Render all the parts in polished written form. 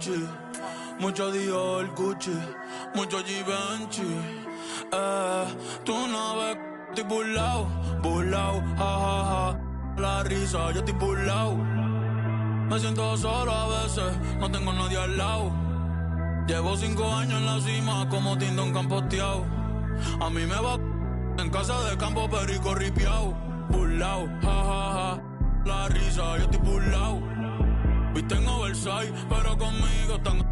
Givenchy, mucho Dior, Gucci, mucho Givenchy. Tú no ves, estoy burlao, ja, ja, ja. La risa, yo estoy burlao. Me siento solo a veces, no tengo nadie al lado. Llevo 5 años en la cima como Tindón campoteado. A mí me va en casa de campo perico ripiao. Burlao, ja, ja, ja. La risa, yo estoy burlao. Viste en oversize, pero conmigo están.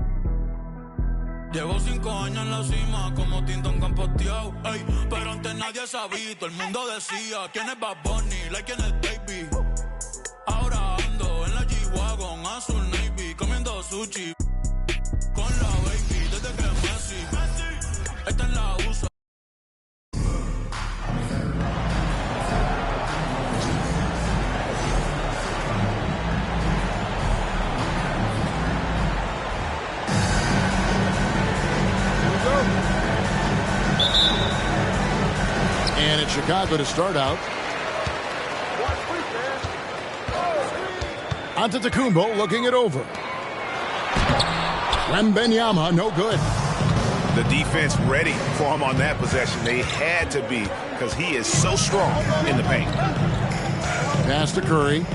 Llevo 5 años en la cima como Tindón campoteado. Ey, pero antes nadie sabía, todo el mundo decía quién es Bad Bunny, like quién es Baby. Ahora ando en la G-Wagon, azul navy, comiendo sushi con la baby desde que Messi esta en la usa. And it's Chicago to start out. Antetokounmpo looking it over. Wembanyama, no good. The defense ready for him on that possession. They had to be because he is so strong in the paint. Pass to Curry.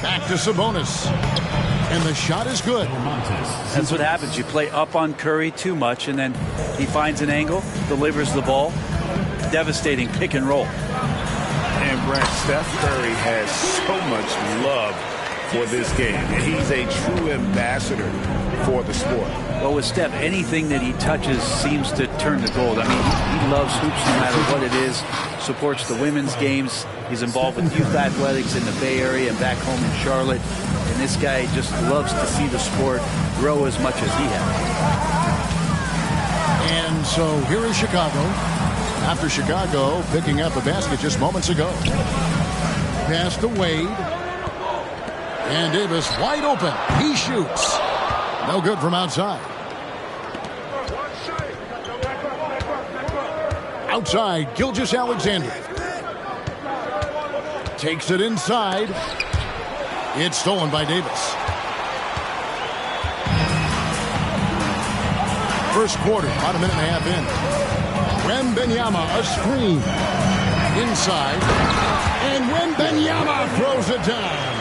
Back to Sabonis. And the shot is good. That's what happens. You play up on Curry too much, and then he finds an angle, delivers the ball. Devastating pick and roll. And Brent, Steph Curry has so much love for this game. He's a true ambassador for the sport. Well, with Steph, anything that he touches seems to turn to gold. I mean, he loves hoops no matter what it is, supports the women's games. He's involved with youth athletics in the Bay Area and back home in Charlotte. And this guy just loves to see the sport grow as much as he has. And so here is Chicago. After Chicago picking up a basket just moments ago. Pass to Wade. And Davis wide open. He shoots. No good from outside. Outside, Gilgeous-Alexander. Takes it inside. It's stolen by Davis. First quarter, about a minute and a half in. Wembanyama, a screen. Inside. And Wembanyama throws it down.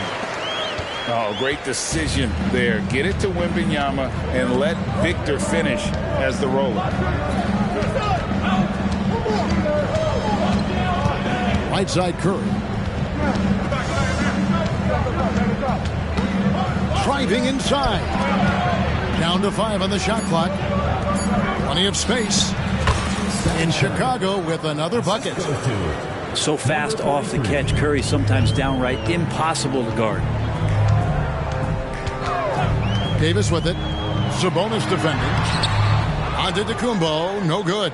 Oh, great decision there. Get it to Wembanyama and let Victor finish as the roller. Right side, Curry. Driving inside. Down to 5 on the shot clock. Plenty of space. In Chicago with another bucket. So fast off the catch, Curry sometimes downright impossible to guard. Davis with it. Sabonis defending. Antetokounmpo, no good.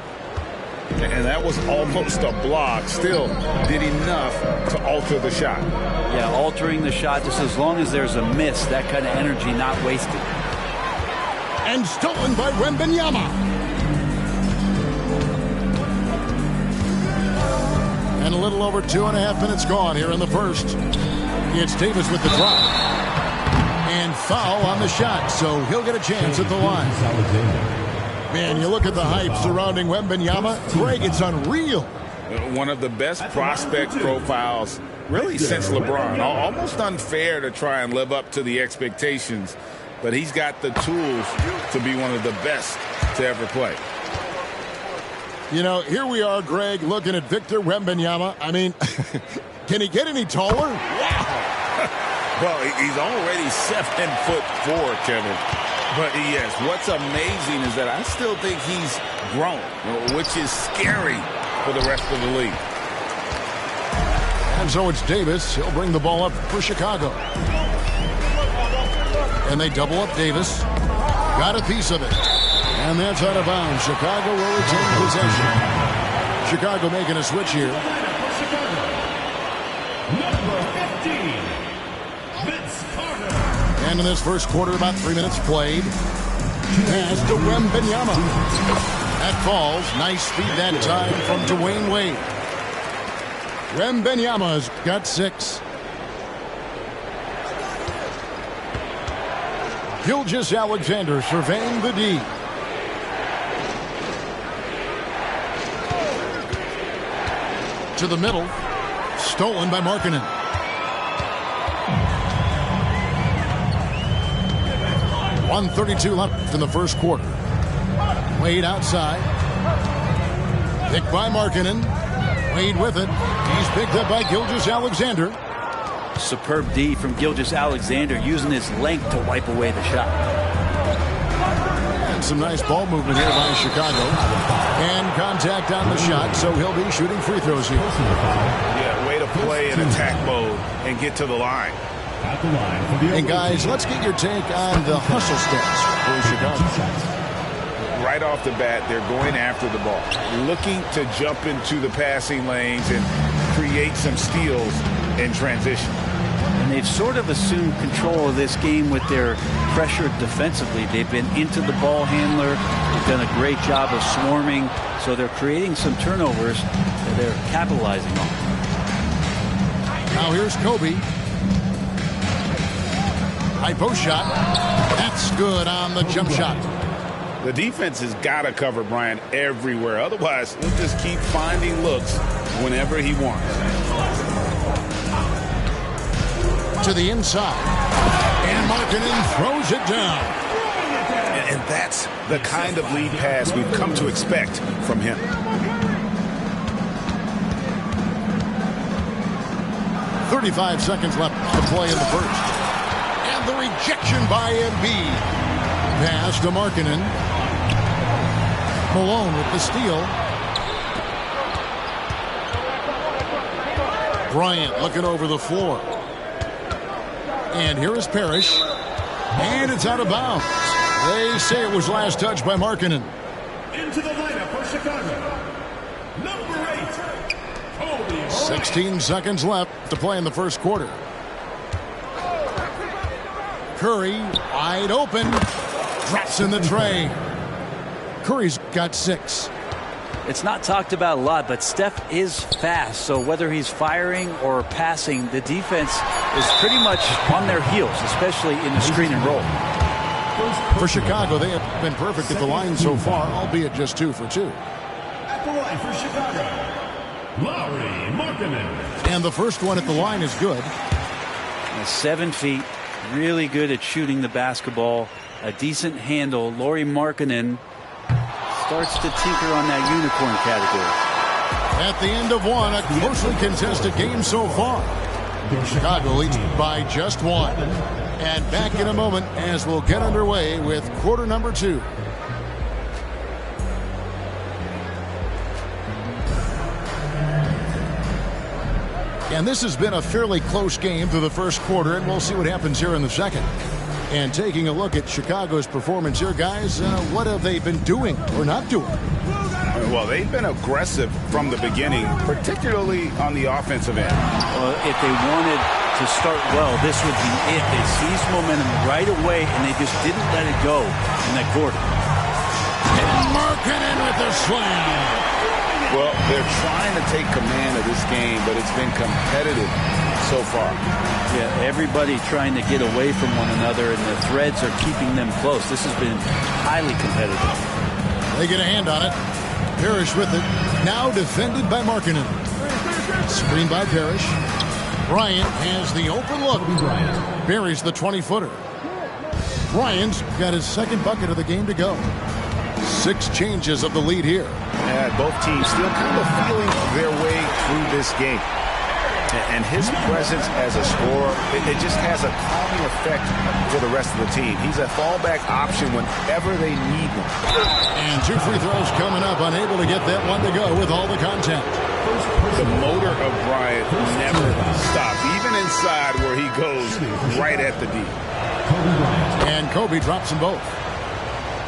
And that was almost a block. Still did enough to alter the shot. Yeah, altering the shot just as long as there's a miss. That kind of energy not wasted. And stolen by Wembanyama. And a little over 2.5 minutes gone here in the first. It's Davis with the drop. And foul on the shot, so he'll get a chance at the line. Man, you look at the hype surrounding Wembanyama. Greg, it's unreal. One of the best prospect profiles really since LeBron. Almost unfair to try and live up to the expectations, but he's got the tools to be one of the best to ever play. You know, here we are, Greg, looking at Victor Wembanyama. I mean, can he get any taller? Well, he's already 7'4", Kevin. But yes, what's amazing is that I still think he's grown, which is scary for the rest of the league. And so it's Davis. He'll bring the ball up for Chicago. And they double up Davis. Got a piece of it. And that's out of bounds. Chicago will retain possession. Chicago making a switch here. Number 15. And in this first quarter, about 3 minutes played. Pass to Wembanyama. That falls. Nice speed that time from Dwayne Wade. Wembanyama's got 6. Gilgeous-Alexander surveying the D. To the middle. Stolen by Markkanen. .132 left in the first quarter. Wade outside. Picked by Markkanen. Wade with it. He's picked up by Gilgeous-Alexander. Superb D from Gilgeous-Alexander, using his length to wipe away the shot. And some nice ball movement here by Chicago. And contact on the shot, so he'll be shooting free throws here. Yeah, way to play in attack mode and get to the line. And guys, let's get your take on the hustle stats for Chicago. Right off the bat, they're going after the ball, looking to jump into the passing lanes and create some steals in transition. And they've sort of assumed control of this game with their pressure defensively. They've been into the ball handler. They've done a great job of swarming. So they're creating some turnovers that they're capitalizing on. Now here's Kobe. High post shot. That's good on the jump shot. The defense has got to cover Bryant everywhere. Otherwise, he'll just keep finding looks whenever he wants. To the inside. And Markkanen throws it down. And that's the kind of lead pass we've come to expect from him. .35 seconds left to play in the first. And the rejection by Embiid. Pass to Markkanen. Malone with the steal. Bryant looking over the floor. And here is Parrish. And it's out of bounds. They say it was last touched by Markkanen. Into the lineup for Chicago, number 8, Kobe. 16 seconds left to play in the first quarter. Curry wide open. Drops in the tray. Curry's got 6. It's not talked about a lot, but Steph is fast. So whether he's firing or passing, the defense is pretty much on their heels, especially in the screen and roll. For Chicago, they have been perfect at the line so far, albeit just 2 for 2. At the line for Chicago, Lauri Markkanen. And the first one at the line is good. 7 feet, really good at shooting the basketball. A decent handle. Lauri Markkanen starts to tinker on that unicorn category. At the end of one, a closely contested game so far. Chicago leads by just 1. And back in a moment as we'll get underway with quarter number 2. And this has been a fairly close game through the first quarter, and we'll see what happens here in the second. And taking a look at Chicago's performance here, guys, what have they been doing or not doing? Well, they've been aggressive from the beginning, particularly on the offensive end. Well, if they wanted to start well, this would be it. They seized momentum right away, and they just didn't let it go in that quarter. And Markkanen with the slam. Well, they're trying to take command of this game, but it's been competitive so far. Yeah, everybody trying to get away from one another, and the threads are keeping them close. This has been highly competitive. They get a hand on it. Parrish with it. Now defended by Markkanen. Screen by Parrish. Bryant has the open look. Buries the 20-footer. Bryant's got his second bucket of the game to go. 6 changes of the lead here. Yeah, both teams still kind of feeling their way through this game. And his presence as a scorer, it just has a calming effect for the rest of the team. He's a fallback option whenever they need one. And 2 free throws coming up, unable to get that one to go with all the contact. The motor of Bryant never stops, even inside where he goes right at the D. And Kobe drops them both.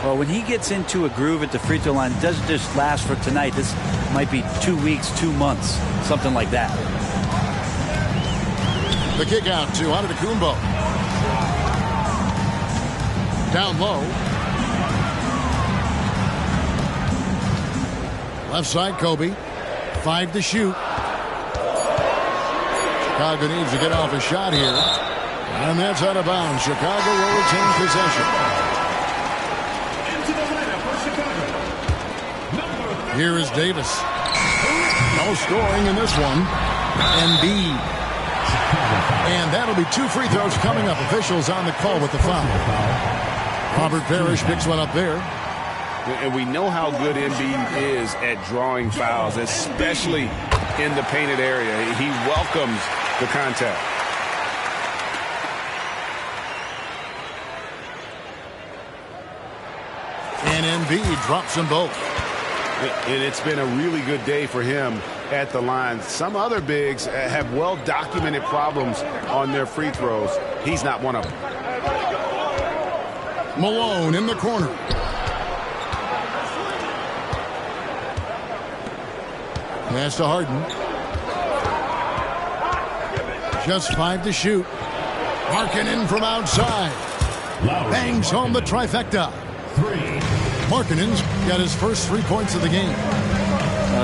Well, when he gets into a groove at the free throw line, it doesn't just last for tonight. This might be 2 weeks, 2 months, something like that. The kick out to Antetokounmpo. Down low. Left side, Kobe. 5 to shoot. Chicago needs to get off a shot here. And that's out of bounds. Chicago will retain possession. Into the lineup for Chicago. Here is Davis. No scoring in this one. Embiid. And that'll be 2 free throws coming up. Officials on the call with the foul. Robert Parrish picks one up there. And we know how good Embiid is at drawing fouls, especially in the painted area. He welcomes the contact. And Embiid drops them both. And it's been a really good day for him at the line. Some other bigs have well-documented problems on their free throws. He's not one of them. Malone in the corner. Pass to Harden. Just 5 to shoot. Markkanen from outside. Bangs home the trifecta. Markkanen's got his first 3 points of the game.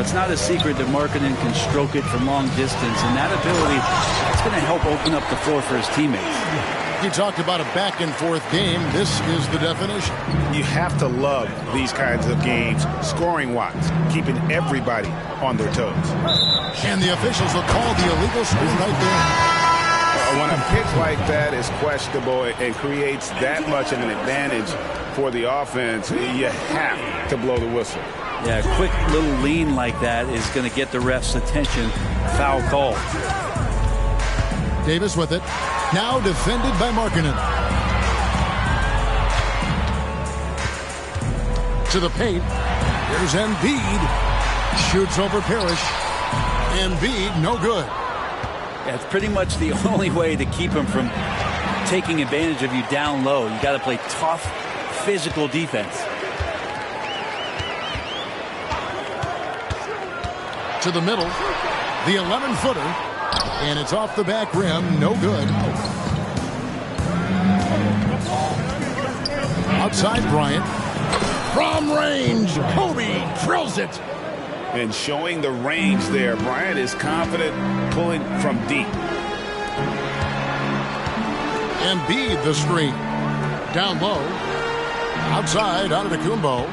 It's not a secret that Markkanen can stroke it from long distance, and that ability is going to help open up the floor for his teammates. You talked about a back-and-forth game. This is the definition. You have to love these kinds of games, scoring-wise, keeping everybody on their toes. And the officials will call the illegal screen right there. When a pick like that is questionable and creates that much of an advantage for the offense, you have to blow the whistle. Yeah, a quick little lean like that is going to get the ref's attention. Foul call. Davis with it. Now defended by Markkanen. To the paint. Here's Embiid. Shoots over Parrish. Embiid, no good. Yeah, it's pretty much the only way to keep him from taking advantage of you down low. You got to play tough, physical defense. To the middle. The 11-footer. And it's off the back rim. No good. Outside Bryant. From range. Kobe drills it. And showing the range there. Bryant is confident pulling from deep. Embiid the screen. Down low. Outside Antetokounmpo.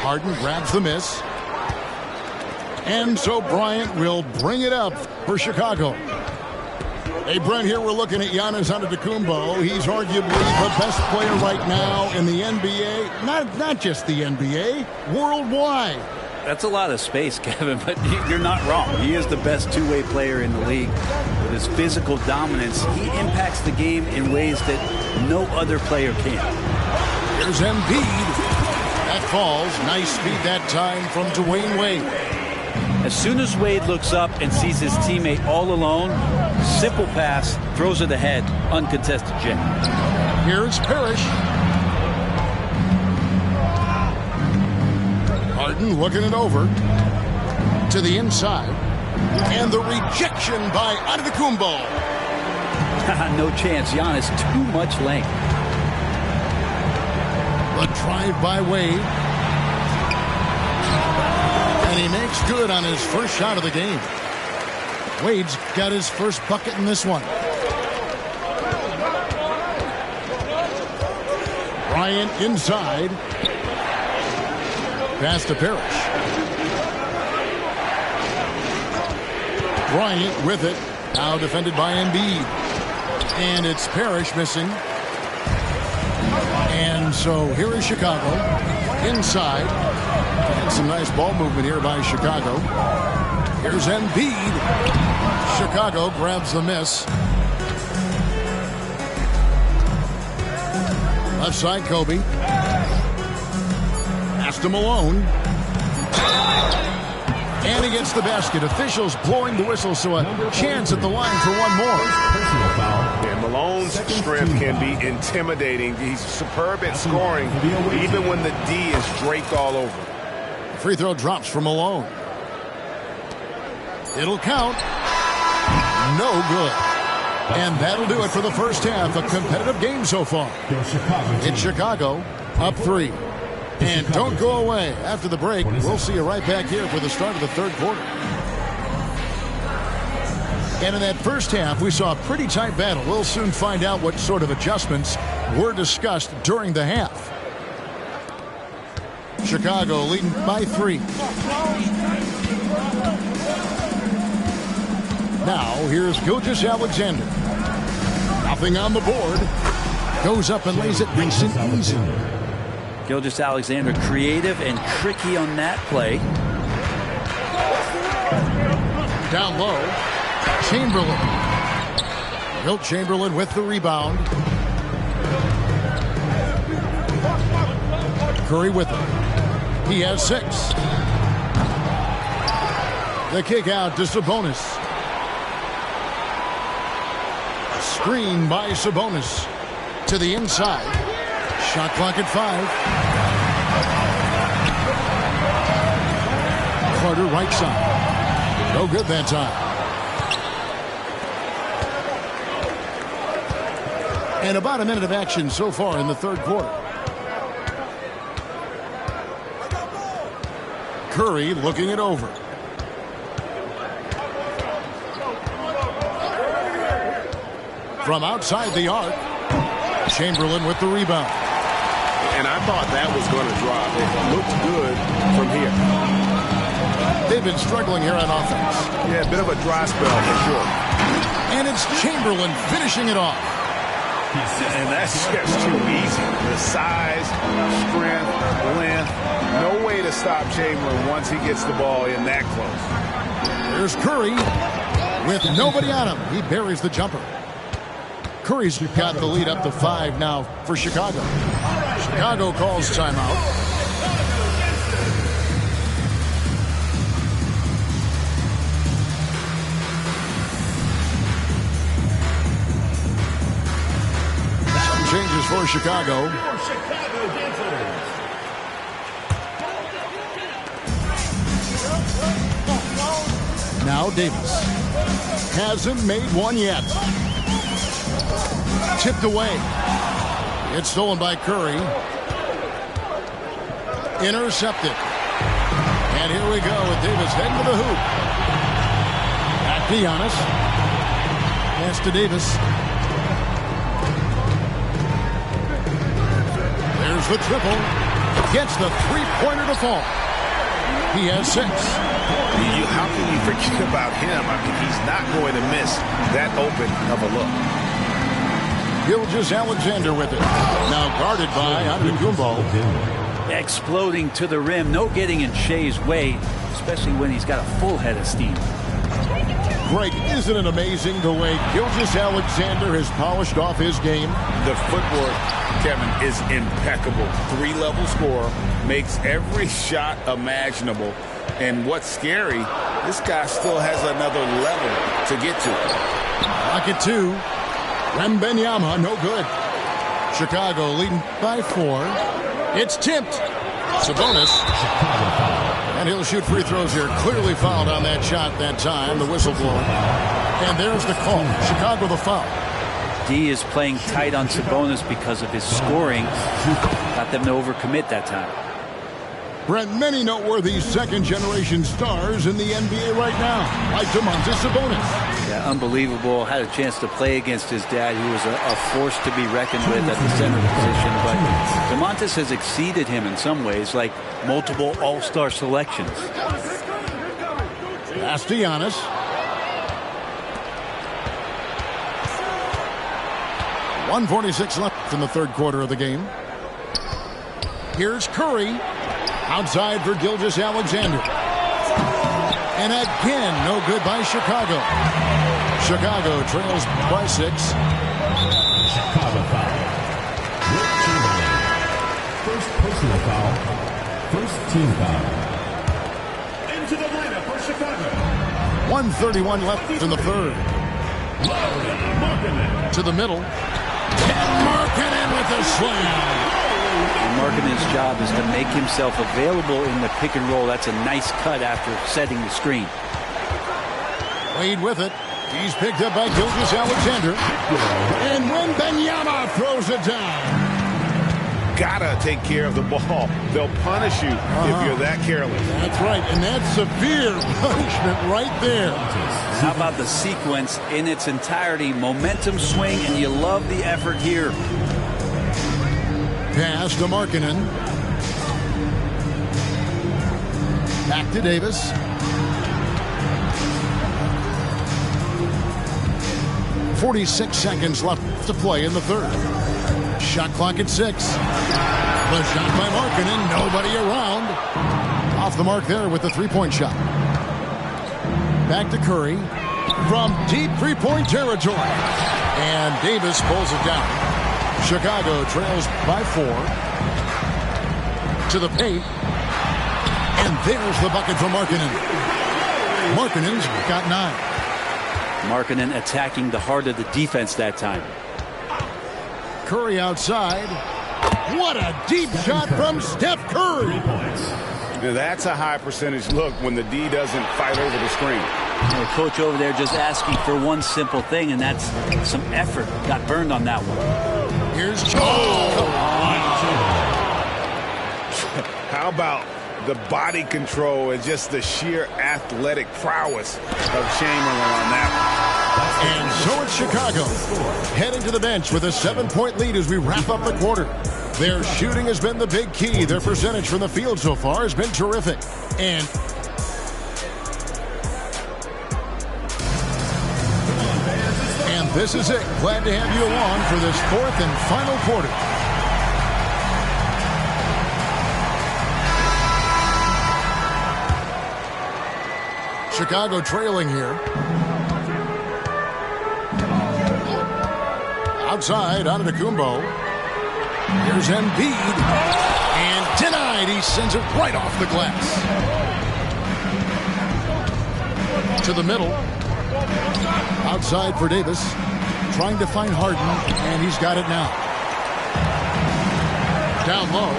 Harden grabs the miss. And so Bryant will bring it up for Chicago. Hey, Brent, here we're looking at Giannis Antetokounmpo. He's arguably the best player right now in the NBA. Not just the NBA, worldwide. That's a lot of space, Kevin, but you're not wrong. He is the best two-way player in the league. With his physical dominance, he impacts the game in ways that no other player can. Here's Embiid. That falls. Nice speed that time from Dwayne Wade. As soon as Wade looks up and sees his teammate all alone, simple pass, throws it ahead, uncontested jet. Here's Parrish. Harden looking it over to the inside. And the rejection by Antetokounmpo. No chance. Giannis, too much length. The drive by Wade. And he makes good on his first shot of the game. Wade's got his first bucket in this one. Bryant inside. Pass to Parrish. Bryant with it. Now defended by Embiid. And it's Parrish missing. And so here is Chicago. Inside. And some nice ball movement here by Chicago. Here's Embiid. Chicago grabs the miss. Left side, Kobe. Pass to Malone. And he gets the basket. Officials blowing the whistle, so a chance at the line for one more. And Malone's strength can be intimidating. He's superb at scoring, even when the D is draped all over. Free throw drops for Malone. It'll count. No good. And that'll do it for the first half. A competitive game so far. It's Chicago up 3. And don't go away. After the break, we'll see you right back here for the start of the third quarter. And in that first half, we saw a pretty tight battle. We'll soon find out what sort of adjustments were discussed during the half. Chicago leading by 3. Now, here's Gilgeous-Alexander. Nothing on the board. Goes up and lays it nice and easy. Gilgeous-Alexander creative and tricky on that play. Down low. Chamberlain. Wilt Chamberlain with the rebound. Curry with it. He has 6. The kick out to Sabonis. A screen by Sabonis. To the inside. Shot clock at 5. Carter right side. No good that time. And about a minute of action so far in the third quarter. Curry looking it over. From outside the arc, Chamberlain with the rebound. And I thought that was going to drop. It looked good from here. They've been struggling here on offense. Yeah, a bit of a dry spell for sure. And it's Chamberlain finishing it off. And that's just too easy. The size, strength, length. No way to stop Chamberlain once he gets the ball in that close. There's Curry with nobody on him. He buries the jumper. Curry's got the lead up to 5 now for Chicago. Chicago calls timeout. Changes for Chicago. Now Davis. Hasn't made one yet. Tipped away. It's stolen by Curry. Intercepted. And here we go with Davis heading to the hoop. Back to Giannis. Pass to Davis. There's the triple. Gets the three-pointer to fall. He has 6. How can you forget about him? I mean, he's not going to miss that open of a look. Gilgeous-Alexander with it. Now guarded by Antetokounmpo. Exploding to the rim. No getting in Shea's way, especially when he's got a full head of steam. Greg, isn't it amazing the way Gilgeous-Alexander has polished off his game? The footwork, Kevin, is impeccable. 3-level scorer, makes every shot imaginable. And what's scary, this guy still has another level to get to. Pocket 2. Wembanyama, no good. Chicago leading by 4. It's tipped. Sabonis. And he'll shoot free throws here. Clearly fouled on that shot that time. The whistle blown. And there's the call. Chicago the foul. D is playing tight on Sabonis because of his scoring. Got them to overcommit that time. Brent, many noteworthy second-generation stars in the NBA right now, like Domantas Sabonis. Yeah, unbelievable. Had a chance to play against his dad, who was a force to be reckoned with at the center position. But Domantas has exceeded him in some ways, like multiple all-star selections. Pass to Giannis. .146 left in the third quarter of the game. Here's Curry. Outside for Gilgeous-Alexander. And again, no good by Chicago. Chicago trails by 6. Chicago foul. Wilt Chamberlain. First personal foul. First team foul. Into the lineup for Chicago. 1:31 left in the third. To the middle. And Markkanen with the slam. Markkanen's job is to make himself available in the pick and roll. That's a nice cut after setting the screen. Wade with it. He's picked up by Gilgeous-Alexander. And Wembanyama throws it down. gotta take care of the ball. They'll punish you if you're that careless. That's right, and that's severe punishment right there. How about the sequence in its entirety? Momentum swing, and you love the effort here. Pass to Markkanen. Back to Davis. 46 seconds left to play in the third. Shot clock at 6. The shot by Markkanen. Nobody around. Off the mark there with the three-point shot. Back to Curry. From deep three-point territory. And Davis pulls it down. Chicago trails by 4. To the paint. And there's the bucket for Markkanen. Markkanen's got 9. Markkanen attacking the heart of the defense that time. Curry outside. What a deep shot from Steph Curry. Now that's a high percentage look when the D doesn't fight over the screen. The coach over there just asking for one simple thing, and that's some effort. Got burned on that one. Here's How about the body control and just the sheer athletic prowess of Chamberlain on that one. And so it's Chicago heading to the bench with a 7-point lead as we wrap up the quarter. Their shooting has been the big key. Their percentage from the field so far has been terrific. And this is it. Glad to have you along for this 4th and final quarter. Chicago trailing here. Outside, Antetokounmpo. Here's Embiid. And denied. He sends it right off the glass. To the middle. Outside for Davis. Trying to find Harden. And he's got it now. Down low.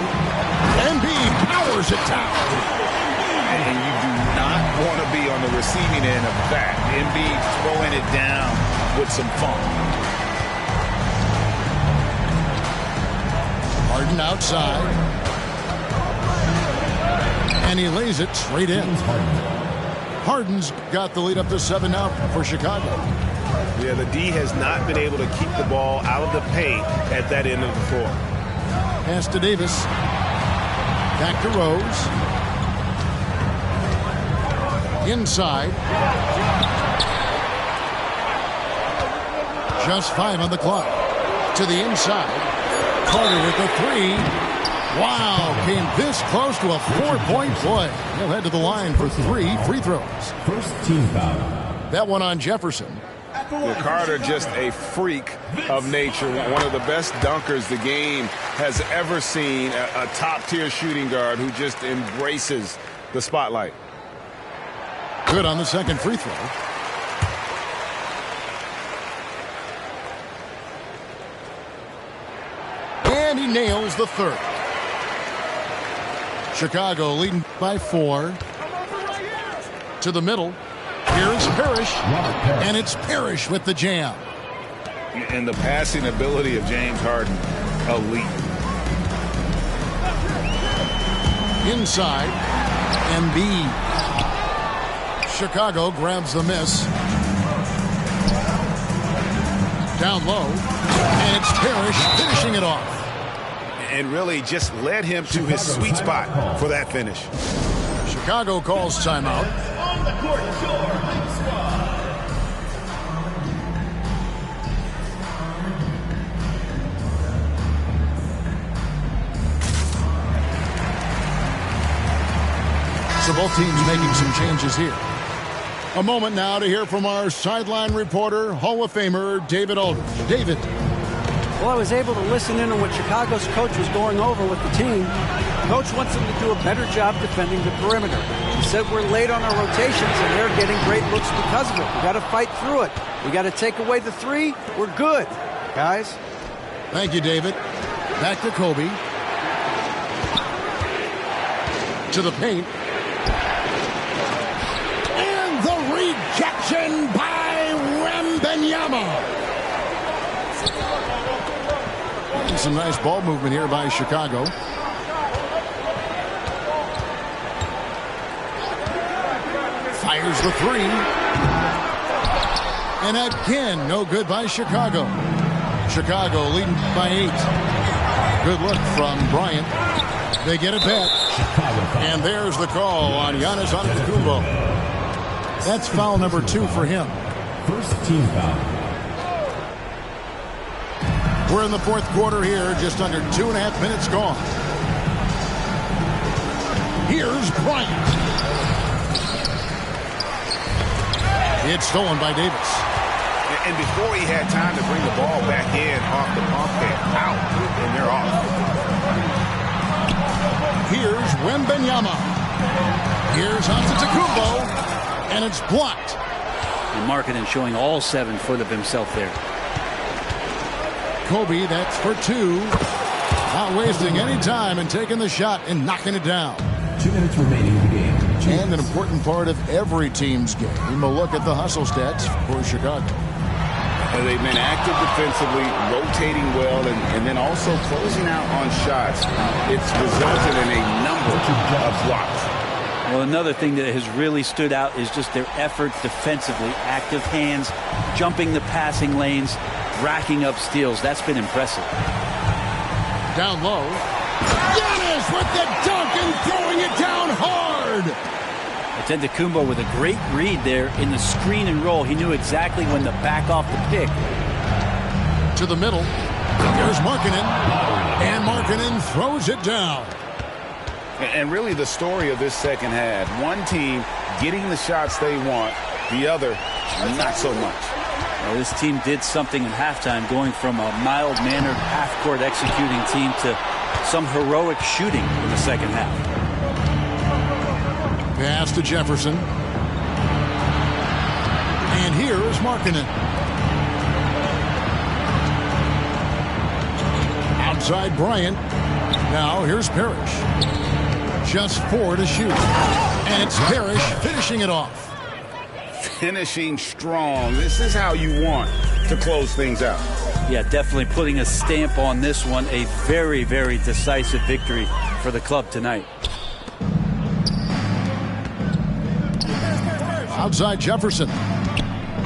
Embiid powers it down. And you do not want to be on the receiving end of that. Embiid throwing it down with some funk. Harden outside. And he lays it straight in. Harden's got the lead up to 7 now for Chicago. Yeah, the D has not been able to keep the ball out of the paint at that end of the floor. Pass to Davis. Back to Rose. Inside. Just 5 on the clock. To the inside. Carter with the 3. Wow, came this close to a 4-point play. He'll head to the line for 3 free throws. First team foul. That one on Jefferson. Well, Carter just a freak of nature. One of the best dunkers the game has ever seen. A top-tier shooting guard who just embraces the spotlight. Good on the second free throw. And he nails the third. Chicago leading by 4. To the middle. Here's Parrish. And it's Parrish with the jam. And the passing ability of James Harden, elite. Inside. Embiid. Chicago grabs the miss. Down low. And it's Parrish finishing it off. And really just led him to his sweet spot for that finish. Chicago calls timeout. On the court, your squad. So both teams making some changes here. A moment now to hear from our sideline reporter, Hall of Famer David Aldridge. David. Well, I was able to listen in on what Chicago's coach was going over with the team. Coach wants them to do a better job defending the perimeter. He said we're late on our rotations and they're getting great looks because of it. We got to fight through it. We got to take away the 3. We're good, guys. Thank you, David. Back to Kobe. To the paint. And the rejection by Wembanyama. some nice ball movement here by Chicago. Fires the three. And again, no good by Chicago. Chicago leading by 8. Good look from Bryant. They get it back. And there's the call on Giannis Antetokounmpo. That's foul number 2 for him. First team foul. We're in the fourth quarter here, just under 2.5 minutes gone. Here's Bryant. It's stolen by Davis. And before he had time to bring the ball back in off the pump fake, out, and they're off. Here's Wembanyama. Here's Antetokounmpo, and it's blocked. And Markkanen showing all 7 foot of himself there. Kobe, that's for 2. Not wasting any time and taking the shot and knocking it down. 2 minutes remaining in the game. And an important part of every team's game. We'll look at the hustle stats for Chicago. And they've been active defensively, rotating well, and then also closing out on shots. It's resulted in a number of blocks. Well, another thing that has really stood out is just their effort defensively. Active hands, jumping the passing lanes, racking up steals. That's been impressive. Down low. Giannis with the dunk and throwing it down hard. Antetokounmpo with a great read there in the screen and roll. He knew exactly when to back off the pick. To the middle. Here's Markkanen. And Markkanen throws it down. And really the story of this second half. One team getting the shots they want, the other not so much. Well, this team did something in halftime, going from a mild-mannered half-court executing team to some heroic shooting in the second half. Pass to Jefferson. And here is Markkanen. Outside Bryant. Now here's Parrish. Just 4 to shoot. And it's Parrish finishing it off. Finishing strong. This is how you want to close things out. Yeah, definitely putting a stamp on this one. A very, very decisive victory for the club tonight. Outside Jefferson.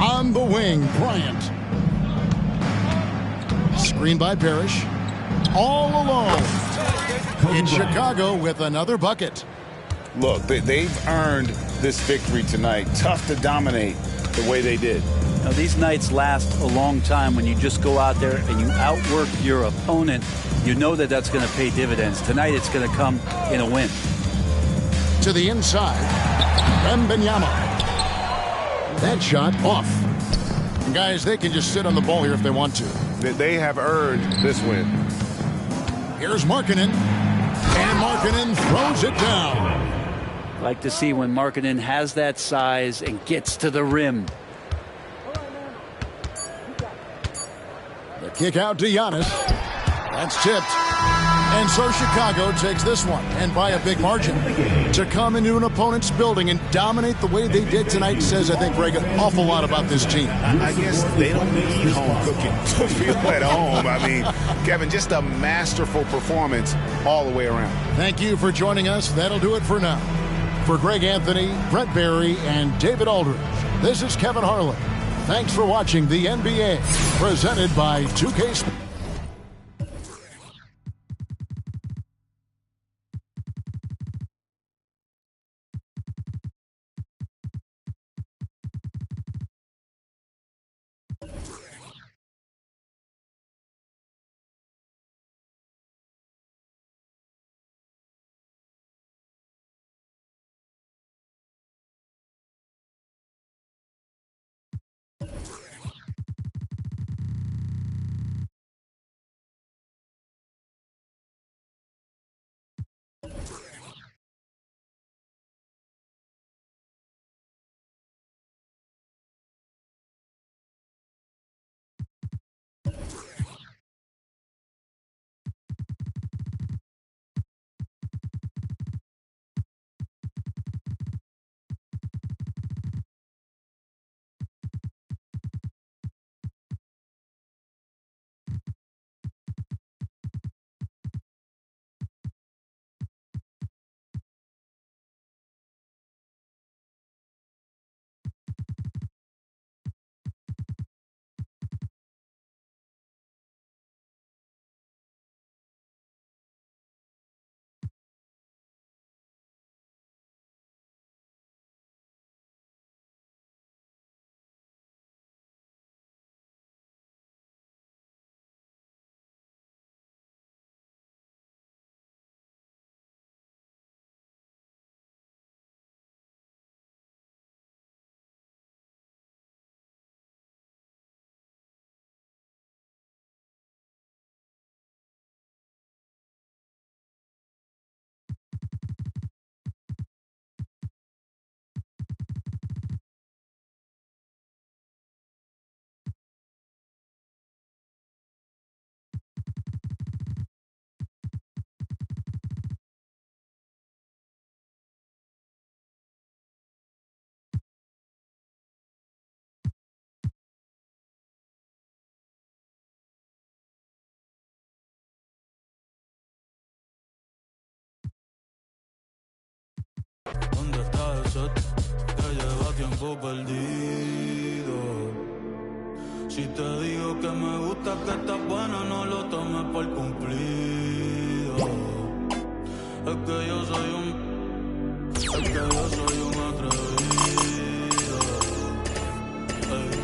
On the wing, Bryant. Screen by Parrish. All alone. In Chicago with another bucket. Look, they've earned this victory tonight. Tough to dominate the way they did. Now, these nights last a long time when you just go out there and you outwork your opponent. You know that that's going to pay dividends. Tonight it's going to come in a win. To the inside. Wembanyama. That shot off. And guys, they can just sit on the ball here if they want to. They have earned this win. Here's Markkanen. And Markkanen throws it down. Like to see when Markkanen has that size and gets to the rim. The kick out to Giannis. That's tipped. And so Chicago takes this one, and by a big margin. To come into an opponent's building and dominate the way they did tonight says, I think, Greg, an awful lot about this team. I guess they don't need home cooking to feel at home. I mean, Kevin, just a masterful performance all the way around. Thank you for joining us. That'll do it for now. For Greg Anthony, Brett Barry, and David Aldridge, this is Kevin Harlan. Thanks for watching the NBA, presented by 2K Sports. ¿Dónde está ese que lleva tiempo perdido? Si te digo que me gusta, que estás buena, no lo tomes por cumplido. Es que yo soy un atrevido. Ey.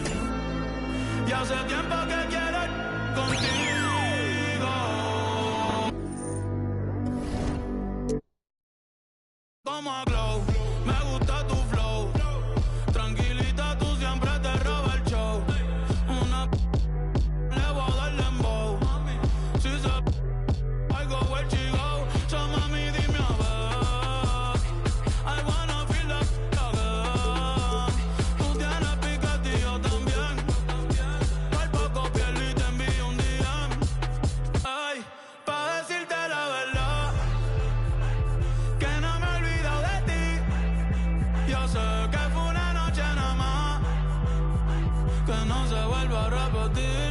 Y hace tiempo que quiero ir contigo. Como glow, me gusta tu flow. Tranquilita, tú siempre te roba el show. Una le voy a dar dembow. Si se I go where she go. So mami, dime a ver. I wanna feel the again. Tú tienes piquete y yo también. Por poco piel y te envío un DM. Ay, pa' decirte la verdad, que no me he olvidado de ti. Yo sé que fue una noche nada más, que no se vuelva a repetir.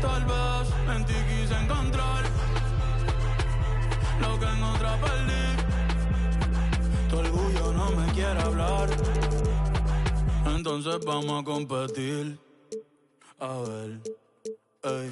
Tal vez en ti quise encontrar lo que en otra perdí. Tu orgullo no me quiere hablar, entonces vamos a competir. A ver, ey.